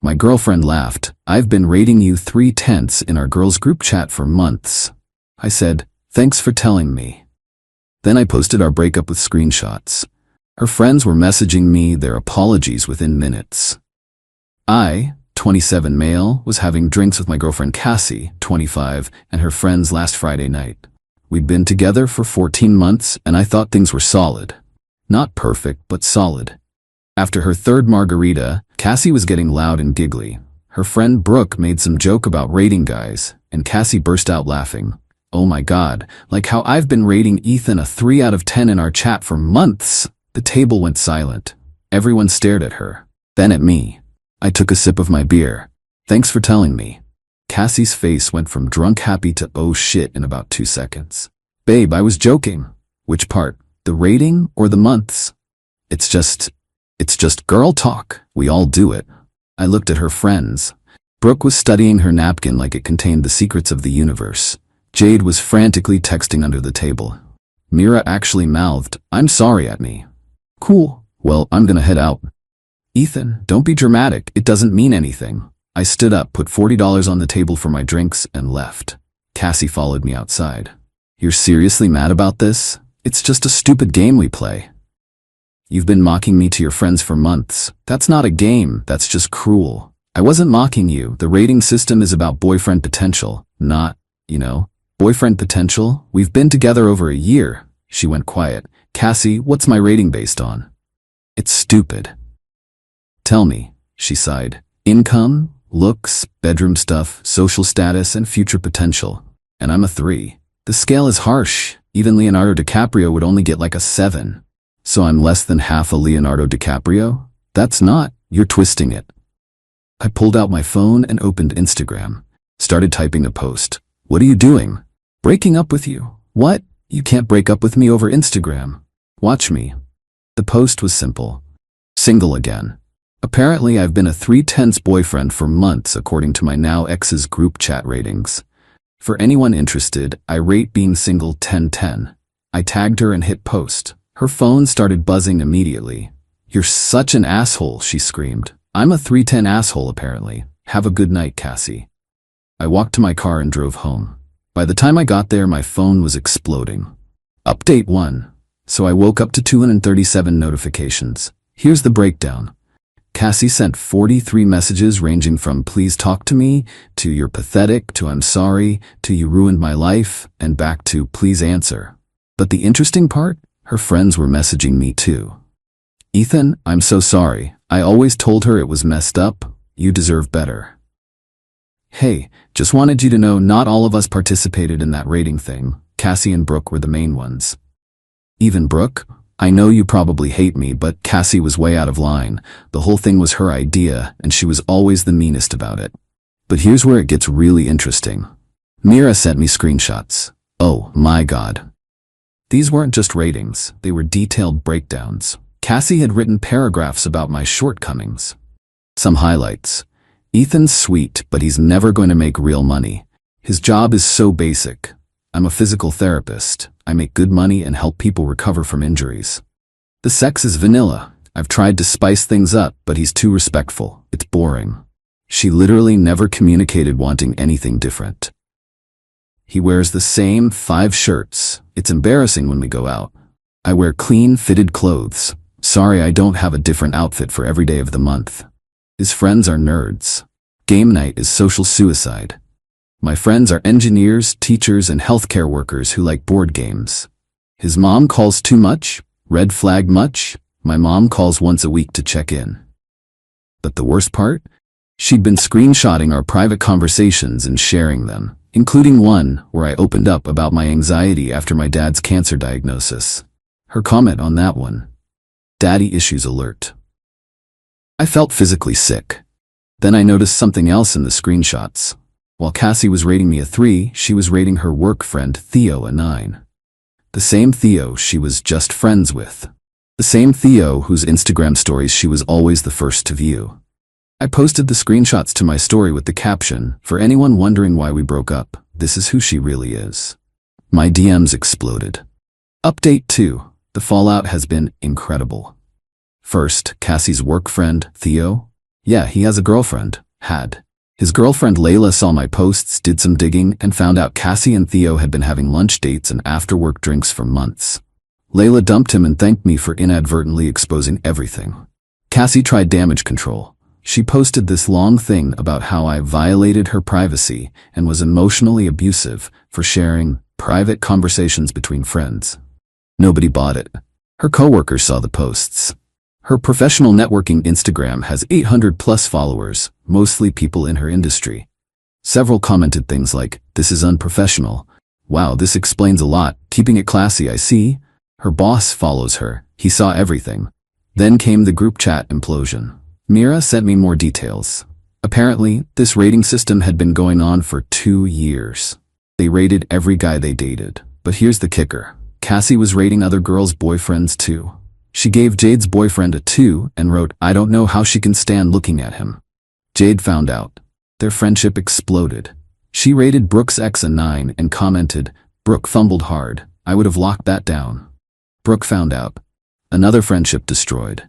My girlfriend laughed. "I've been rating you 3/10 in our girls' group chat for months." I said, "Thanks for telling me." Then I posted our breakup with screenshots. Her friends were messaging me their apologies within minutes. I, 27 male, was having drinks with my girlfriend Cassie, 25, and her friends last Friday night. We'd been together for 14 months and I thought things were solid. Not perfect, but solid. After her third margarita, Cassie was getting loud and giggly. Her friend Brooke made some joke about rating guys, and Cassie burst out laughing. "Oh my God, like how I've been rating Ethan a 3 out of 10 in our chat for months." The table went silent. Everyone stared at her, then at me. I took a sip of my beer. "Thanks for telling me." Cassie's face went from drunk happy to oh shit in about 2 seconds. "Babe, I was joking." "Which part? The rating or the months?" It's just girl talk. We all do it." I looked at her friends. Brooke was studying her napkin like it contained the secrets of the universe. Jade was frantically texting under the table. Mira actually mouthed, "I'm sorry," at me. "Cool. Well, I'm gonna head out." "Ethan, don't be dramatic. It doesn't mean anything." I stood up, put $40 on the table for my drinks, and left. Cassie followed me outside. "You're seriously mad about this? It's just a stupid game we play." "You've been mocking me to your friends for months. That's not a game, that's just cruel." "I wasn't mocking you. The rating system is about boyfriend potential, not, boyfriend potential. We've been together over a year." She went quiet. "Cassie, what's my rating based on?" "It's stupid." "Tell me," she sighed. "Income, looks, bedroom stuff, social status, and future potential. And I'm a 3. The scale is harsh. Even Leonardo DiCaprio would only get like a 7. So I'm less than half a Leonardo DiCaprio? That's not. You're twisting it." I pulled out my phone and opened Instagram. Started typing a post. "What are you doing?" "Breaking up with you." "What? You can't break up with me over Instagram. Watch me." The post was simple. "Single again. Apparently I've been a 3/10 boyfriend for months according to my now ex's group chat ratings. For anyone interested, I rate being single 10/10. I tagged her and hit post. Her phone started buzzing immediately. "You're such an asshole," she screamed. "I'm a 3/10 asshole apparently. Have a good night, Cassie." I walked to my car and drove home. By the time I got there, my phone was exploding. Update 1. So I woke up to 237 notifications. Here's the breakdown. Cassie sent 43 messages ranging from "please talk to me" to "you're pathetic" to "I'm sorry" to "you ruined my life" and back to "please answer." But the interesting part? Her friends were messaging me too. "Ethan, I'm so sorry. I always told her it was messed up. You deserve better. Hey, just wanted you to know not all of us participated in that rating thing. Cassie and Brooke were the main ones." "Even Brooke? I know you probably hate me, but Cassie was way out of line. The whole thing was her idea, and she was always the meanest about it." But here's where it gets really interesting. Mira sent me screenshots. Oh my God. These weren't just ratings, they were detailed breakdowns. Cassie had written paragraphs about my shortcomings. Some highlights. "Ethan's sweet, but he's never going to make real money. His job is so basic. I'm a physical therapist. I make good money and help people recover from injuries. The sex is vanilla. I've tried to spice things up, but he's too respectful. It's boring." She literally never communicated wanting anything different. "He wears the same 5 shirts. It's embarrassing when we go out. I wear clean, fitted clothes. Sorry I don't have a different outfit for every day of the month. His friends are nerds. Game night is social suicide. My friends are engineers, teachers, and healthcare workers who like board games. His mom calls too much? Red flag much? My mom calls once a week to check in." But the worst part? She'd been screenshotting our private conversations and sharing them, including one where I opened up about my anxiety after my dad's cancer diagnosis. Her comment on that one: "Daddy issues alert." I felt physically sick. Then I noticed something else in the screenshots. While Cassie was rating me a 3, she was rating her work friend Theo a 9. The same Theo she was just friends with. The same Theo whose Instagram stories she was always the first to view. I posted the screenshots to my story with the caption, "For anyone wondering why we broke up, this is who she really is." My DMs exploded. Update 2. The fallout has been incredible. First, Cassie's work friend, Theo. Yeah, he has a girlfriend. Had. His girlfriend Layla saw my posts, did some digging, and found out Cassie and Theo had been having lunch dates and after-work drinks for months. Layla dumped him and thanked me for inadvertently exposing everything. Cassie tried damage control. She posted this long thing about how I violated her privacy and was emotionally abusive for sharing private conversations between friends. Nobody bought it. Her coworkers saw the posts. Her professional networking Instagram has 800+ followers, mostly people in her industry. Several commented things like, "This is unprofessional. Wow, this explains a lot. Keeping it classy, I see." Her boss follows her. He saw everything. Then came the group chat implosion. Mira sent me more details. Apparently, this rating system had been going on for 2 years. They rated every guy they dated. But here's the kicker. Cassie was rating other girls' boyfriends too. She gave Jade's boyfriend a 2 and wrote, "I don't know how she can stand looking at him." Jade found out. Their friendship exploded. She rated Brooke's ex a 9 and commented, "Brooke fumbled hard. I would have locked that down." Brooke found out. Another friendship destroyed.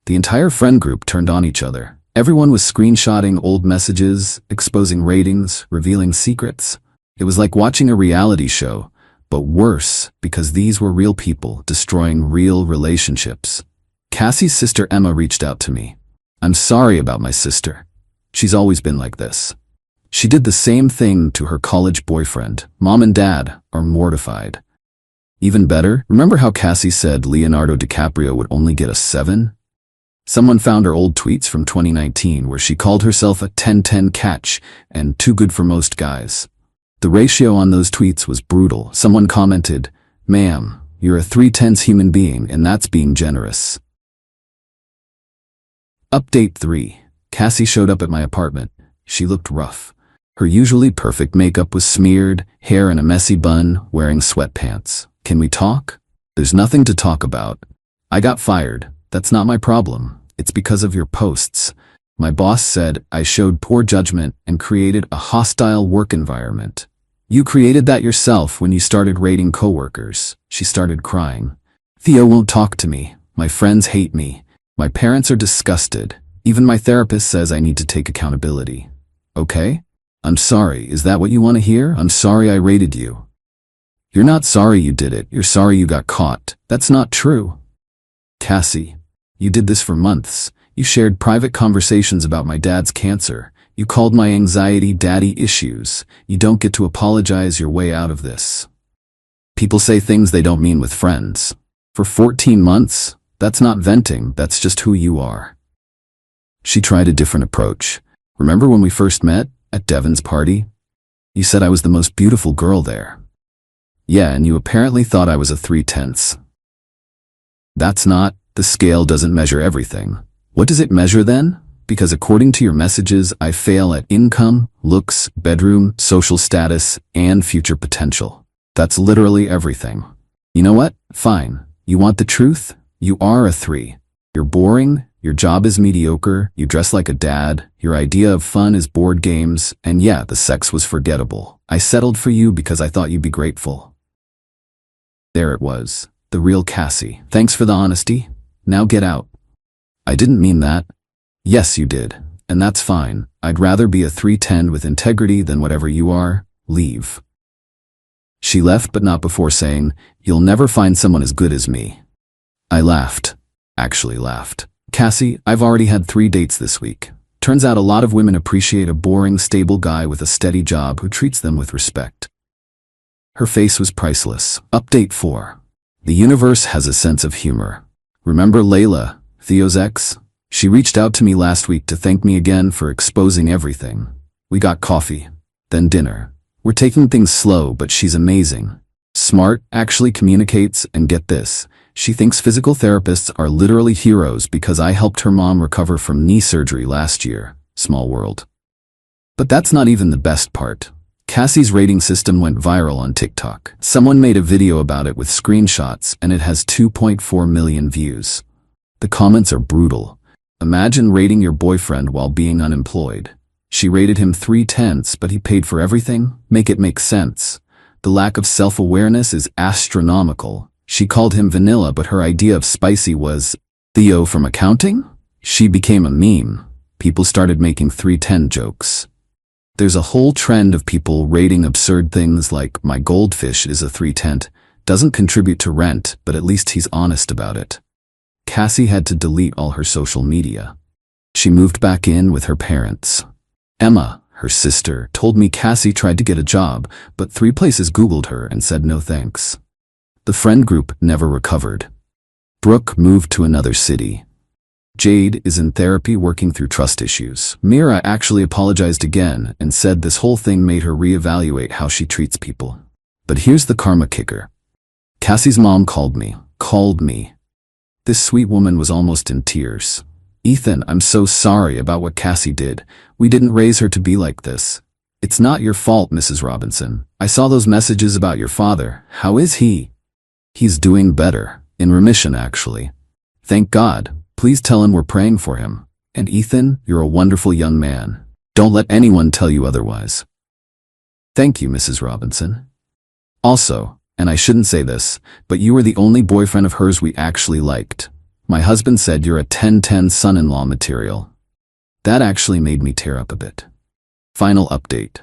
The entire friend group turned on each other. Everyone was screenshotting old messages, exposing ratings, revealing secrets. It was like watching a reality show, but worse because these were real people destroying real relationships. Cassie's sister Emma reached out to me. "I'm sorry about my sister. She's always been like this. She did the same thing to her college boyfriend. Mom and Dad are mortified." Even better, remember how Cassie said Leonardo DiCaprio would only get a 7? Someone found her old tweets from 2019 where she called herself a 10-10 catch and too good for most guys. The ratio on those tweets was brutal. Someone commented, "Ma'am, you're a 3/10 human being and that's being generous." Update 3. Cassie showed up at my apartment. She looked rough. Her usually perfect makeup was smeared, hair in a messy bun, wearing sweatpants. "Can we talk?" "There's nothing to talk about. I got fired. That's not my problem. It's because of your posts. My boss said I showed poor judgment and created a hostile work environment." "You created that yourself when you started rating coworkers." She started crying. "Theo won't talk to me. My friends hate me. My parents are disgusted. Even my therapist says I need to take accountability." "Okay? I'm sorry. Is that what you want to hear? I'm sorry I rated you." "You're not sorry you did it. You're sorry you got caught. That's not true." "Cassie, you did this for months. You shared private conversations about my dad's cancer. You called my anxiety daddy issues. You don't get to apologize your way out of this. People say things they don't mean with friends. For 14 months, that's not venting, that's just who you are." She tried a different approach. "Remember when we first met, at Devin's party? You said I was the most beautiful girl there." "Yeah, and you apparently thought I was a 3/10. That's not, the scale doesn't measure everything. What does it measure then? Because according to your messages, I fail at income, looks, bedroom, social status, and future potential. That's literally everything. You know what? Fine. You want the truth? You are a 3. You're boring, your job is mediocre, you dress like a dad, your idea of fun is board games, and yeah, the sex was forgettable. I settled for you because I thought you'd be grateful." There it was. The real Cassie. "Thanks for the honesty. Now get out." "I didn't mean that." "Yes, you did. And that's fine. I'd rather be a 3/10 with integrity than whatever you are. Leave." She left, but not before saying, "You'll never find someone as good as me." I laughed. Actually laughed. "Cassie, I've already had 3 dates this week. Turns out a lot of women appreciate a boring, stable guy with a steady job who treats them with respect." Her face was priceless. Update 4. The universe has a sense of humor. Remember Layla, Theo's ex? She reached out to me last week to thank me again for exposing everything. We got coffee, then dinner. We're taking things slow, but she's amazing. Smart, actually communicates, and get this, she thinks physical therapists are literally heroes because I helped her mom recover from knee surgery last year. Small world. But that's not even the best part. Cassie's rating system went viral on TikTok. Someone made a video about it with screenshots, and it has 2.4 million views. The comments are brutal. Imagine rating your boyfriend while being unemployed. She rated him 3/10, but he paid for everything? Make it make sense. The lack of self-awareness is astronomical. She called him vanilla, but her idea of spicy was Theo from accounting? She became a meme. People started making 310 jokes. There's a whole trend of people rating absurd things like, my goldfish is a 310, doesn't contribute to rent, but at least he's honest about it. Cassie had to delete all her social media. She moved back in with her parents. Emma, her sister, told me Cassie tried to get a job, but 3 places Googled her and said no thanks. The friend group never recovered. Brooke moved to another city. Jade is in therapy working through trust issues. Mira actually apologized again and said this whole thing made her reevaluate how she treats people. But here's the karma kicker. Cassie's mom called me. This sweet woman was almost in tears. Ethan, I'm so sorry about what Cassie did. We didn't raise her to be like this. It's not your fault, Mrs. Robinson. I saw those messages about your father. How is he? He's doing better. In remission, actually. Thank God. Please tell him we're praying for him. And Ethan, you're a wonderful young man. Don't let anyone tell you otherwise. Thank you, Mrs. Robinson. Also, and I shouldn't say this, but you were the only boyfriend of hers we actually liked. My husband said you're a 10-10 son-in-law material. That actually made me tear up a bit. Final update.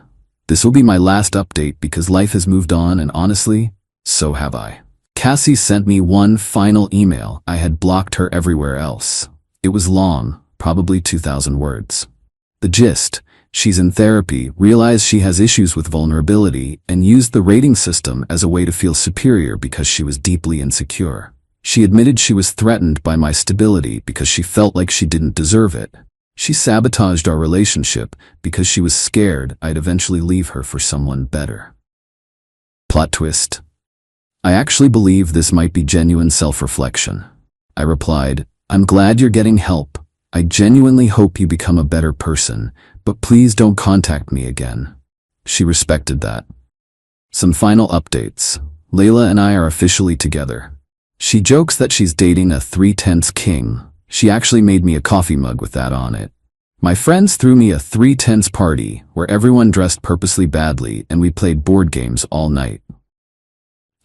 This will be my last update because life has moved on and honestly, so have I. Cassie sent me one final email. I had blocked her everywhere else. It was long, probably 2,000 words. The gist, she's in therapy, realized she has issues with vulnerability, and used the rating system as a way to feel superior because she was deeply insecure. She admitted she was threatened by my stability because she felt like she didn't deserve it. She sabotaged our relationship because she was scared I'd eventually leave her for someone better. Plot twist. I actually believe this might be genuine self-reflection. I replied, I'm glad you're getting help. I genuinely hope you become a better person, but please don't contact me again. She respected that. Some final updates. Layla and I are officially together. She jokes that she's dating a 3/10 king. She actually made me a coffee mug with that on it. My friends threw me a 3/10 party where everyone dressed purposely badly and we played board games all night.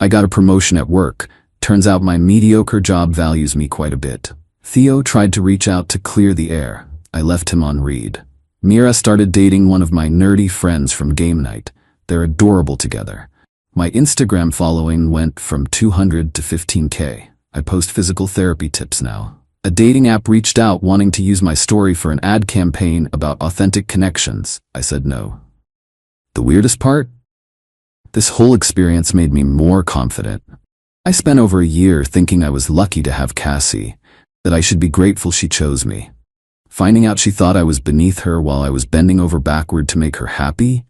I got a promotion at work. Turns out my mediocre job values me quite a bit. Theo tried to reach out to clear the air. I left him on read. Mira started dating one of my nerdy friends from game night. They're adorable together. My Instagram following went from 200 to 15K. I post physical therapy tips now. A dating app reached out wanting to use my story for an ad campaign about authentic connections. I said no. The weirdest part? This whole experience made me more confident. I spent over a year thinking I was lucky to have Cassie, that I should be grateful she chose me. Finding out she thought I was beneath her while I was bending over backward to make her happy,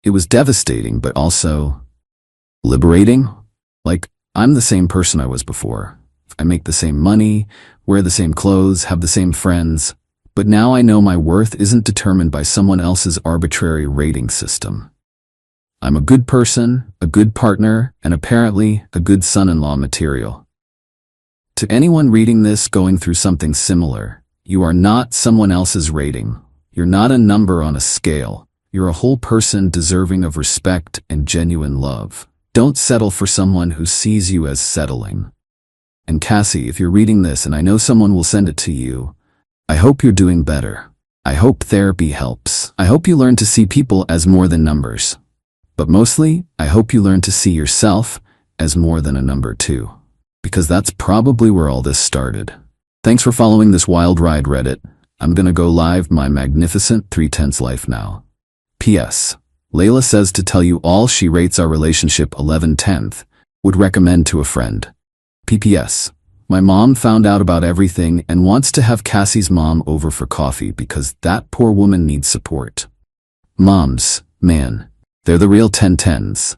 it was devastating but also liberating. Like, I'm the same person I was before. I make the same money, wear the same clothes, have the same friends, but now I know my worth isn't determined by someone else's arbitrary rating system. I'm a good person, a good partner, and apparently a good son-in-law material. To anyone reading this going through something similar, you are not someone else's rating. You're not a number on a scale. You're a whole person deserving of respect and genuine love. Don't settle for someone who sees you as settling. And Cassie, if you're reading this and I know someone will send it to you, I hope you're doing better. I hope therapy helps. I hope you learn to see people as more than numbers. But mostly, I hope you learn to see yourself as more than a number too. Because that's probably where all this started. Thanks for following this wild ride, Reddit. I'm gonna go live my magnificent 3/10 life now. P.S. Layla says to tell you all she rates our relationship 11/10, would recommend to a friend. P.P.S. My mom found out about everything and wants to have Cassie's mom over for coffee because that poor woman needs support. Moms, man. They're the real 10/10s.